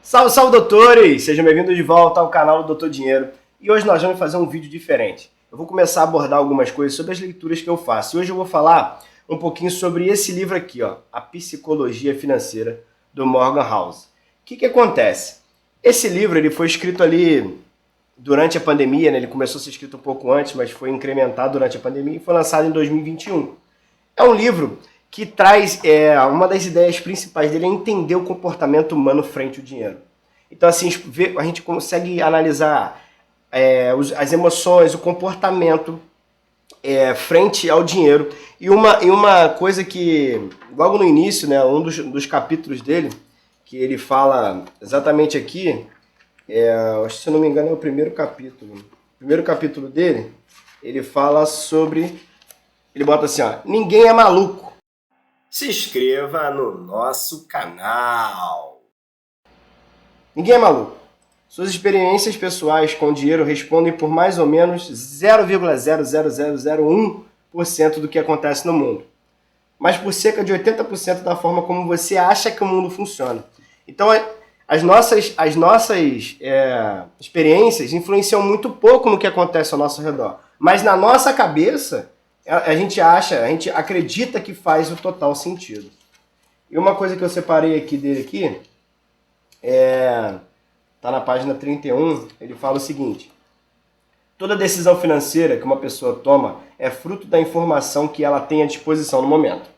Salve, salve, doutores! Sejam bem-vindos de volta ao canal do Doutor Dinheiro. E hoje nós vamos fazer um vídeo diferente. Eu vou começar a abordar algumas coisas sobre as leituras que eu faço. E hoje eu vou falar um pouquinho sobre esse livro aqui, ó, A Psicologia Financeira, do Morgan Housel. O que acontece? Esse livro ele foi escrito ali durante a pandemia, né? Ele começou a ser escrito um pouco antes, mas foi incrementado durante a pandemia e foi lançado em 2021. É um livro que traz, uma das ideias principais dele é entender o comportamento humano frente ao dinheiro. Então, assim, a gente consegue analisar as emoções, o comportamento frente ao dinheiro. E uma coisa que, logo no início, né, um dos capítulos dele, que ele fala exatamente aqui, se eu não me engano é o primeiro capítulo. O primeiro capítulo dele, ele fala sobre... Ele bota assim, ó, ninguém é maluco. Se inscreva no nosso canal. Ninguém é maluco. Suas experiências pessoais com dinheiro respondem por mais ou menos 0,00001% do que acontece no mundo, mas por cerca de 80% da forma como você acha que o mundo funciona. Então, as nossas experiências influenciam muito pouco no que acontece ao nosso redor, mas na nossa cabeça a gente acredita que faz o total sentido. E uma coisa que eu separei aqui dele aqui, tá na página 31, ele fala o seguinte: toda decisão financeira que uma pessoa toma é fruto da informação que ela tem à disposição no momento.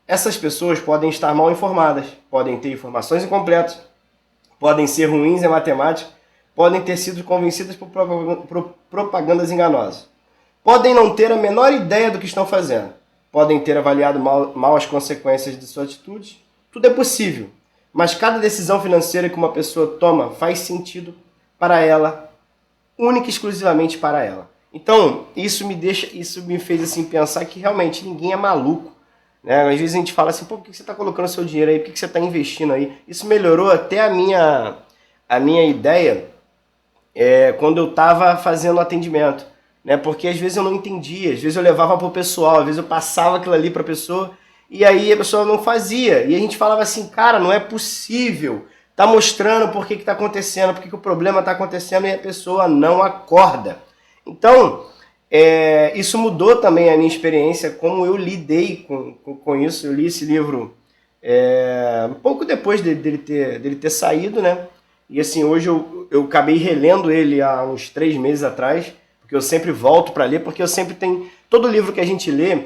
Essas pessoas podem estar mal informadas, podem ter informações incompletas, podem ser ruins em matemática, podem ter sido convencidas por propagandas enganosas. Podem não ter a menor ideia do que estão fazendo. Podem ter avaliado mal as consequências de suas atitudes. Tudo é possível. Mas cada decisão financeira que uma pessoa toma faz sentido para ela, única e exclusivamente para ela. Então, isso me fez assim, pensar que realmente ninguém é maluco. Né? Às vezes a gente fala assim, por que você está colocando seu dinheiro aí? Por que você está investindo aí? Isso melhorou até a minha ideia quando eu estava fazendo atendimento. Né? Porque às vezes eu não entendia, às vezes eu levava para o pessoal, às vezes eu passava aquilo ali para a pessoa e aí a pessoa não fazia. E a gente falava assim, cara, não é possível, tá mostrando por que está acontecendo, por que o problema está acontecendo e a pessoa não acorda. Então, isso mudou também a minha experiência, como eu lidei com isso. Eu li esse livro um pouco depois dele ter saído, né? E assim, hoje eu acabei relendo ele há uns 3 meses atrás, que eu sempre volto para ler, porque eu sempre tenho... Todo livro que a gente lê,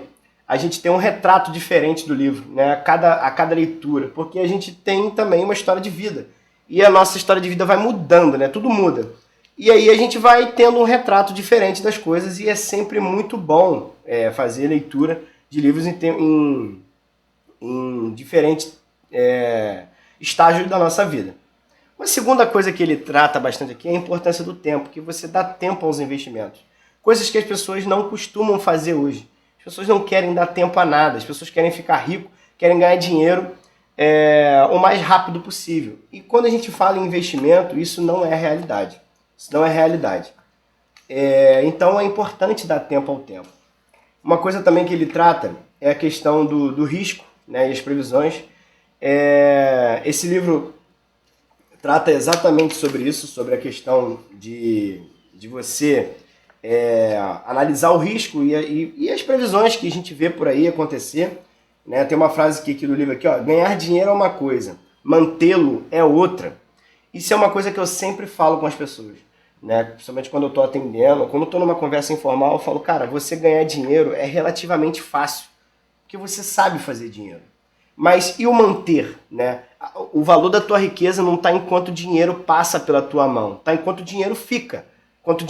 a gente tem um retrato diferente do livro, né? a cada leitura, porque a gente tem também uma história de vida. E a nossa história de vida vai mudando, né? Tudo muda. E aí a gente vai tendo um retrato diferente das coisas e é sempre muito bom fazer leitura de livros em diferentes estágios da nossa vida. Uma segunda coisa que ele trata bastante aqui é a importância do tempo, que você dá tempo aos investimentos. Coisas que as pessoas não costumam fazer hoje. As pessoas não querem dar tempo a nada, as pessoas querem ficar rico, querem ganhar dinheiro o mais rápido possível. E quando a gente fala em investimento, isso não é realidade. Isso não é realidade. Então é importante dar tempo ao tempo. Uma coisa também que ele trata é a questão do risco, né, e as previsões. Esse livro trata exatamente sobre isso, sobre a questão de você analisar o risco e as previsões que a gente vê por aí acontecer. Né? Tem uma frase aqui do livro, aqui, ó, ganhar dinheiro é uma coisa, mantê-lo é outra. Isso é uma coisa que eu sempre falo com as pessoas. Né? Principalmente quando eu estou atendendo, quando eu estou numa conversa informal, eu falo, cara, você ganhar dinheiro é relativamente fácil, porque você sabe fazer dinheiro. Mas e o manter, né? O valor da tua riqueza não está enquanto o dinheiro passa pela tua mão, está enquanto o dinheiro fica, o quanto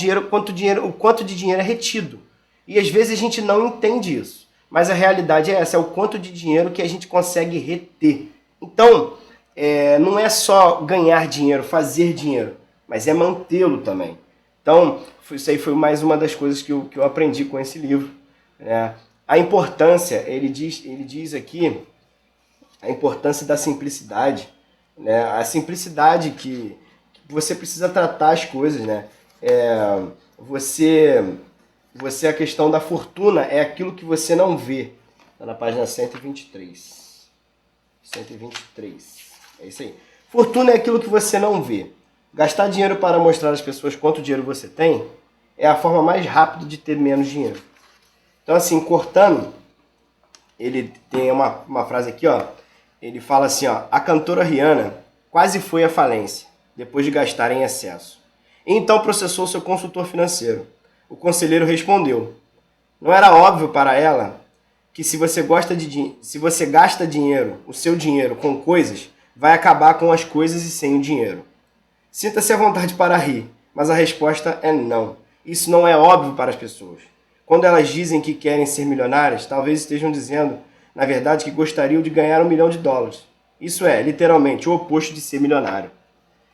de dinheiro é retido. E às vezes a gente não entende isso, mas a realidade é essa, é o quanto de dinheiro que a gente consegue reter. Então, não é só ganhar dinheiro, fazer dinheiro, mas é mantê-lo também. Então, isso aí foi mais uma das coisas que eu aprendi com esse livro. Né? A importância, ele diz aqui, a importância da simplicidade, né? A simplicidade que você precisa tratar as coisas, né? A questão da fortuna é aquilo que você não vê. Está na página 123. 123. É isso aí. Fortuna é aquilo que você não vê. Gastar dinheiro para mostrar às pessoas quanto dinheiro você tem é a forma mais rápida de ter menos dinheiro. Então, assim, Cortano, ele tem uma frase aqui, ó. Ele fala assim, ó: a cantora Rihanna quase foi à falência, depois de gastar em excesso. E então processou seu consultor financeiro. O conselheiro respondeu: não era óbvio para ela que se você gasta dinheiro, o seu dinheiro, com coisas, vai acabar com as coisas e sem o dinheiro. Sinta-se à vontade para rir, mas a resposta é não. Isso não é óbvio para as pessoas. Quando elas dizem que querem ser milionárias, talvez estejam dizendo, na verdade, que gostariam de ganhar $1 milhão. Isso é, literalmente, o oposto de ser milionário.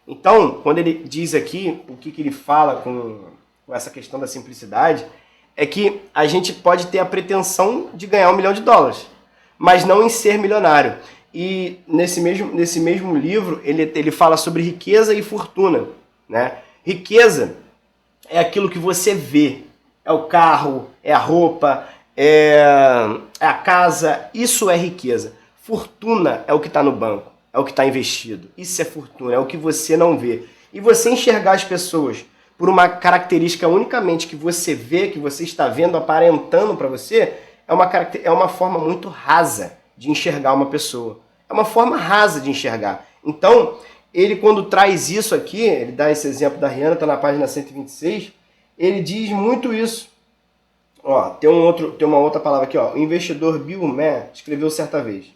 Então, quando ele diz aqui, o que ele fala com essa questão da simplicidade, é que a gente pode ter a pretensão de ganhar $1 milhão, mas não em ser milionário. E nesse mesmo livro, ele fala sobre riqueza e fortuna, né? Riqueza é aquilo que você vê. É o carro, é a roupa, é a casa. Isso é riqueza. Fortuna é o que está no banco, é o que está investido. Isso é fortuna, é o que você não vê. E você enxergar as pessoas por uma característica unicamente que você vê, que você está vendo, aparentando para você, é uma forma muito rasa de enxergar uma pessoa. É uma forma rasa de enxergar. Então, ele quando traz isso aqui, ele dá esse exemplo da Rihanna, está na página 126, ele diz muito isso. Ó, tem uma outra palavra aqui, ó. O investidor Bill Maher escreveu certa vez: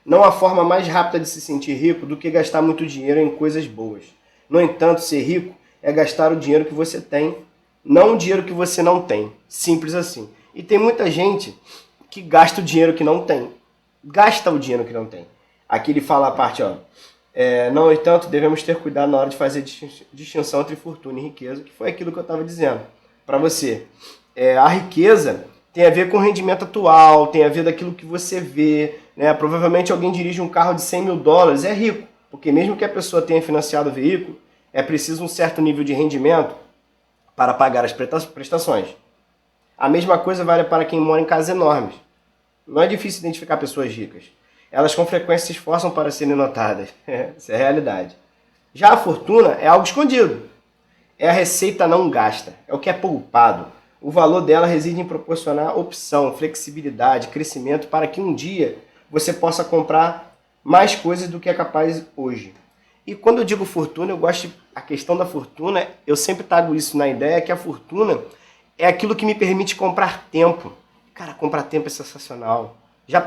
não há forma mais rápida de se sentir rico do que gastar muito dinheiro em coisas boas. No entanto, ser rico é gastar o dinheiro que você tem, não o dinheiro que você não tem. Simples assim. E tem muita gente que gasta o dinheiro que não tem. Gasta o dinheiro que não tem. Aqui ele fala a parte, ó. No entanto, devemos ter cuidado na hora de fazer distinção entre fortuna e riqueza, que foi aquilo que eu estava dizendo para você. A riqueza tem a ver com o rendimento atual, tem a ver daquilo que você vê, né? Provavelmente alguém dirige um carro de $100 mil, é rico, porque mesmo que a pessoa tenha financiado o veículo, é preciso um certo nível de rendimento para pagar as prestações. A mesma coisa vale para quem mora em casas enormes. Não é difícil identificar pessoas ricas. Elas com frequência se esforçam para serem notadas. Essa é a realidade. Já a fortuna é algo escondido. É a receita não gasta. É o que é poupado. O valor dela reside em proporcionar opção, flexibilidade, crescimento para que um dia você possa comprar mais coisas do que é capaz hoje. E quando eu digo fortuna, a questão da fortuna, eu sempre trago isso na ideia que a fortuna é aquilo que me permite comprar tempo. Cara, comprar tempo é sensacional.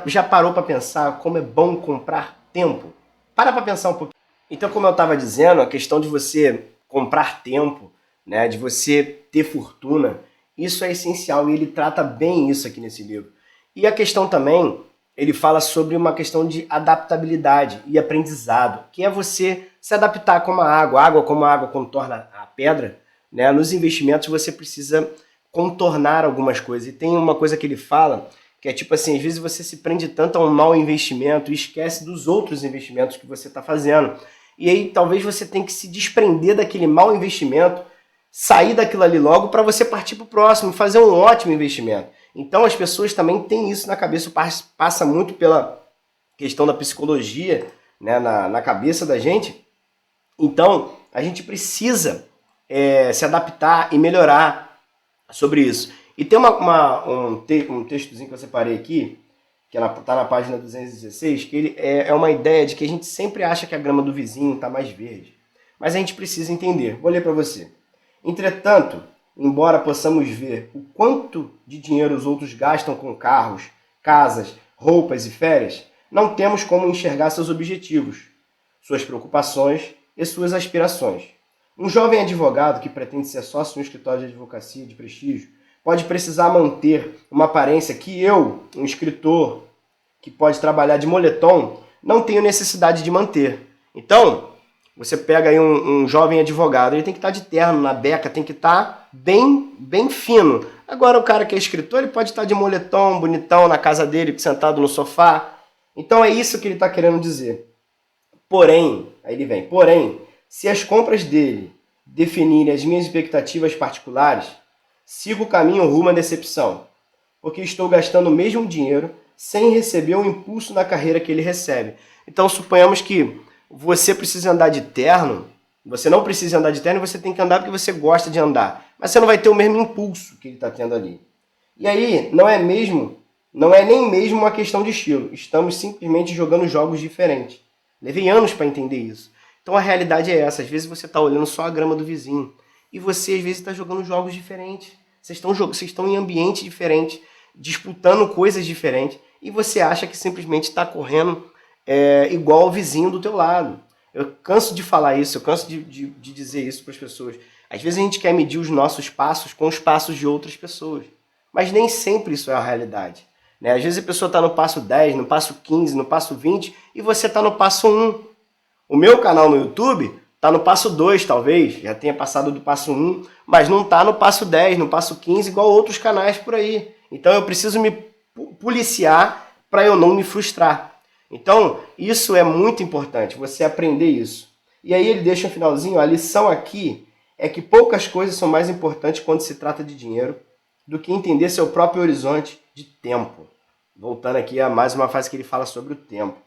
Já parou para pensar como é bom comprar tempo? Para pensar um pouquinho. Então, como eu estava dizendo, a questão de você comprar tempo, né, de você ter fortuna, isso é essencial e ele trata bem isso aqui nesse livro. E a questão também, ele fala sobre uma questão de adaptabilidade e aprendizado, que é você se adaptar como a água como a água contorna a pedra, né? Nos investimentos você precisa contornar algumas coisas. E tem uma coisa que ele fala, que é tipo assim, às vezes você se prende tanto a um mau investimento e esquece dos outros investimentos que você está fazendo. E aí talvez você tenha que se desprender daquele mau investimento, sair daquilo ali logo para você partir para o próximo, fazer um ótimo investimento. Então as pessoas também têm isso na cabeça, passa muito pela questão da psicologia, né, na cabeça da gente. Então a gente precisa se adaptar e melhorar sobre isso. E tem um textozinho que eu separei aqui, que está na página 216, que ele é uma ideia de que a gente sempre acha que a grama do vizinho está mais verde. Mas a gente precisa entender. Vou ler para você. Entretanto, embora possamos ver o quanto de dinheiro os outros gastam com carros, casas, roupas e férias, não temos como enxergar seus objetivos, suas preocupações e suas aspirações. Um jovem advogado que pretende ser sócio em um escritório de advocacia de prestígio pode precisar manter uma aparência que eu, um escritor que pode trabalhar de moletom, não tenho necessidade de manter. Então, você pega aí um jovem advogado, ele tem que estar de terno, na beca, tem que estar bem fino. Agora o cara que é escritor, ele pode estar de moletom, bonitão, na casa dele, sentado no sofá. Então é isso que ele está querendo dizer. Porém, aí ele vem, se as compras dele definirem as minhas expectativas particulares, sigo o caminho rumo à decepção, porque estou gastando o mesmo dinheiro sem receber o impulso na carreira que ele recebe. Então suponhamos que você precisa andar de terno, você não precisa andar de terno, você tem que andar porque você gosta de andar. Mas você não vai ter o mesmo impulso que ele está tendo ali. E aí, não é nem mesmo uma questão de estilo. Estamos simplesmente jogando jogos diferentes. Levei anos para entender isso. Então a realidade é essa. Às vezes você está olhando só a grama do vizinho. E você, às vezes, está jogando jogos diferentes. Vocês estão em ambientes diferentes, disputando coisas diferentes. E você acha que simplesmente está correndo igual ao vizinho do teu lado. Eu canso de falar isso, eu canso de dizer isso para as pessoas. Às vezes a gente quer medir os nossos passos com os passos de outras pessoas. Mas nem sempre isso é a realidade. Né? Às vezes a pessoa está no passo 10, no passo 15, no passo 20 e você está no passo 1. O meu canal no YouTube está no passo 2, talvez, já tenha passado do passo 1, mas não está no passo 10, no passo 15, igual outros canais por aí. Então eu preciso me policiar para eu não me frustrar. Então, isso é muito importante, você aprender isso. E aí ele deixa um finalzinho, a lição aqui é que poucas coisas são mais importantes quando se trata de dinheiro do que entender seu próprio horizonte de tempo. Voltando aqui a mais uma fase que ele fala sobre o tempo.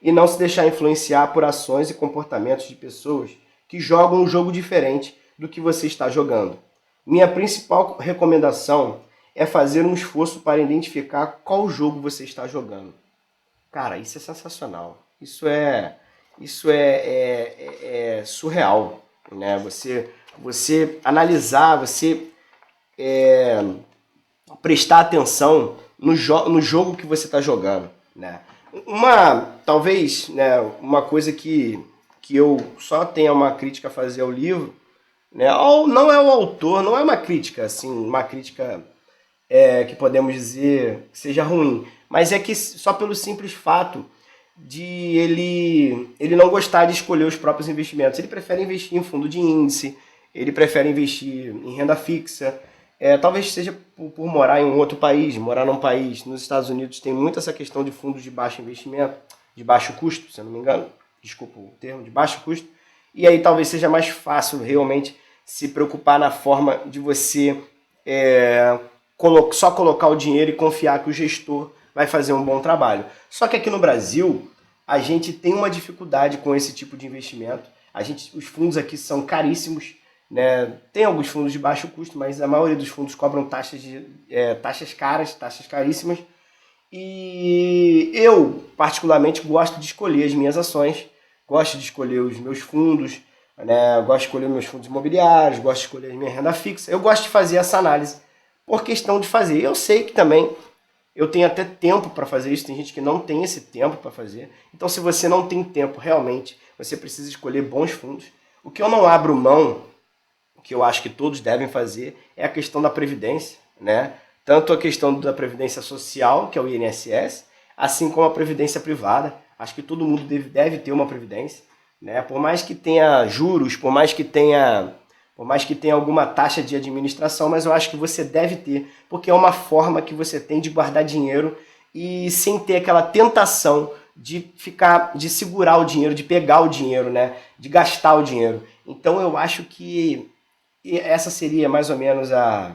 E não se deixar influenciar por ações e comportamentos de pessoas que jogam um jogo diferente do que você está jogando. Minha principal recomendação é fazer um esforço para identificar qual jogo você está jogando. Cara, isso é sensacional. Isso é surreal, né? Você analisar, você prestar atenção no jogo que você está jogando, né? Talvez, né, uma coisa que eu só tenha uma crítica a fazer ao livro, né? Ou não é o autor, não é uma crítica, assim, uma crítica que podemos dizer que seja ruim, mas é que só pelo simples fato de ele não gostar de escolher os próprios investimentos. Ele prefere investir em fundo de índice, ele prefere investir em renda fixa. Talvez seja por morar em um outro país, morar num país, nos Estados Unidos tem muito essa questão de fundos de baixo investimento, de baixo custo, se eu não me engano, desculpa o termo, de baixo custo, e aí talvez seja mais fácil realmente se preocupar na forma de você só colocar o dinheiro e confiar que o gestor vai fazer um bom trabalho. Só que aqui no Brasil, a gente tem uma dificuldade com esse tipo de investimento. Os fundos aqui são caríssimos, né? Tem alguns fundos de baixo custo, mas a maioria dos fundos cobram taxas caras, taxas caríssimas. E eu, particularmente, gosto de escolher as minhas ações, gosto de escolher os meus fundos, né? Gosto de escolher meus fundos imobiliários, gosto de escolher a minha renda fixa. Eu gosto de fazer essa análise por questão de fazer. Eu sei que também eu tenho até tempo para fazer isso, tem gente que não tem esse tempo para fazer. Então, se você não tem tempo, realmente, você precisa escolher bons fundos. O que eu não abro mão, o que eu acho que todos devem fazer, é a questão da previdência, né? Tanto a questão da previdência social, que é o INSS, assim como a previdência privada. Acho que todo mundo deve ter uma previdência, né? Por mais que tenha juros, por mais que tenha alguma taxa de administração, mas eu acho que você deve ter, porque é uma forma que você tem de guardar dinheiro e sem ter aquela tentação de segurar o dinheiro, de pegar o dinheiro, né? De gastar o dinheiro. Então eu acho que essa seria mais ou menos a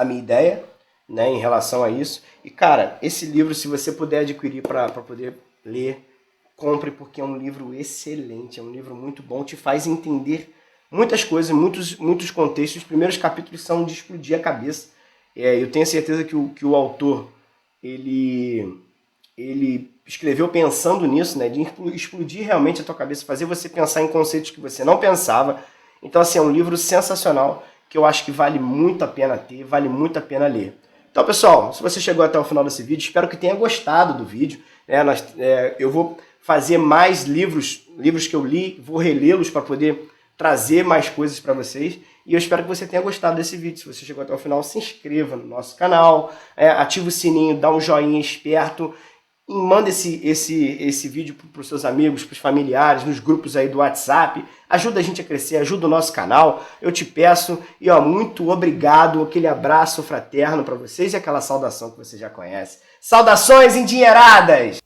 minha ideia, né, em relação a isso. E cara, esse livro, se você puder adquirir para poder ler, compre, porque é um livro excelente, é um livro muito bom, te faz entender muitas coisas, muitos contextos. Os primeiros capítulos são de explodir a cabeça. Eu tenho certeza que o autor ele escreveu pensando nisso, né, de explodir realmente a tua cabeça, fazer você pensar em conceitos que você não pensava. Então, assim, é um livro sensacional que eu acho que vale muito a pena ter, vale muito a pena ler. Então, pessoal, se você chegou até o final desse vídeo, espero que tenha gostado do vídeo. Eu vou fazer mais livros que eu li, vou relê-los para poder trazer mais coisas para vocês. E eu espero que você tenha gostado desse vídeo. Se você chegou até o final, se inscreva no nosso canal, ativa o sininho, dá um joinha esperto e manda esse vídeo para os seus amigos, para os familiares, nos grupos aí do WhatsApp. Ajuda a gente a crescer, ajuda o nosso canal. Eu te peço. E muito obrigado. Aquele abraço fraterno para vocês e aquela saudação que você já conhece. Saudações endinheiradas!